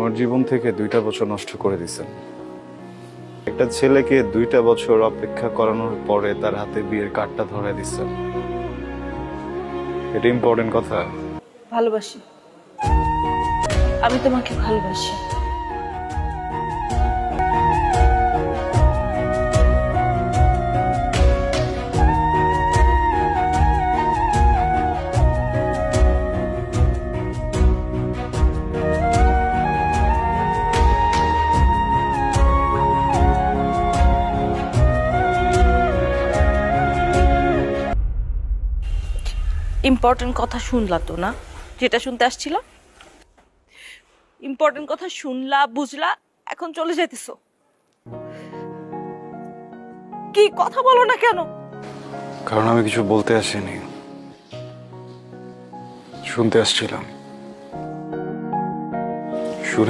আমার জীবন থেকে 2টা বছর নষ্ট করে দিছেন। একটা ছেলেকে 2টা বছর অপেক্ষা করানোর পরে তার হাতে বিয়ের কার্ডটা ধরে দিচ্ছেন। এটা ইম্পর্টেন্ট কথা। ভালোবাসি, আমি তোমাকে ভালোবাসি। ইম্পর্টেন্ট কথা শুনলা তো না, যেটা শুনতে আসছিল? ইম্পর্টেন্ট কথা শুনলা, বুঝলা, এখন চলে যাইতেছো। কি কথা বলো না কেন? কারণ আমি কিছু বলতে আসিনি, শুনতে আসছিলাম।